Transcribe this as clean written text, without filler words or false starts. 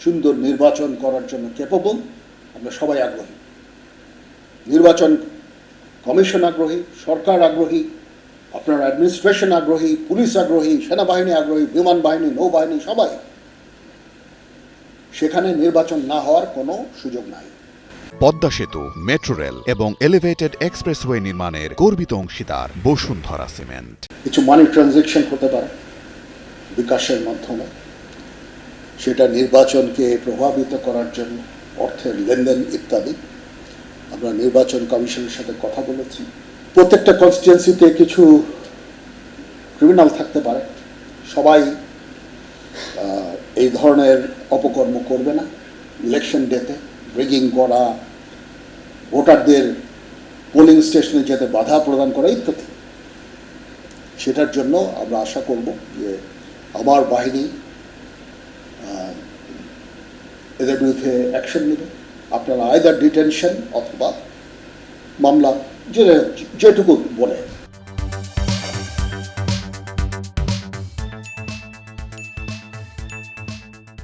সুন্দর নির্বাচন করার জন্য ক্যাপেবল। আমরা সবাই আগ্রহী, নির্বাচন কমিশন আগ্রহী, সরকার আগ্রহী, আপনার অ্যাডমিনিস্ট্রেশন আগ্রহী, পুলিশ আগ্রহী, সেনাবাহিনী আগ্রহী, বিমান বাহিনী, নৌবাহিনী, সবাই। সেখানে নির্বাচন না হওয়ার কোনো সুযোগ নাই। পদ্মা সেতু, মেট্রো রেল এবং এলিভেটেড এক্সপ্রেসওয়ে নির্মাণের গর্বিত অংশীদার বসুন্ধরা সিমেন্ট। কিছু মানি ট্রানজ্যাকশন হতে পারে বিকাশের মাধ্যমে, সেটা নির্বাচনকে প্রভাবিত করার জন্য, অর্থের লেনদেন ইত্যাদি। আমরা নির্বাচন কমিশনের সাথে কথা বলেছি। প্রত্যেকটা কনস্টিটুয়েন্সিতে কিছু ক্রিমিনাল থাকতে পারে, সবাই এই ধরনের অপকর্ম করবে না। ইলেকশন ডেতে রিগিং করা, ভোটারদের পোলিং স্টেশনে যেতে বাধা প্রদান করা ইত্যাদি। সেটার জন্য আমরা আশা করব যে আমার বাহিনী এদের বিরুদ্ধে অ্যাকশন নেবে। আপনারা আইদার ডিটেনশন অথবা মামলা যেটুকু বলে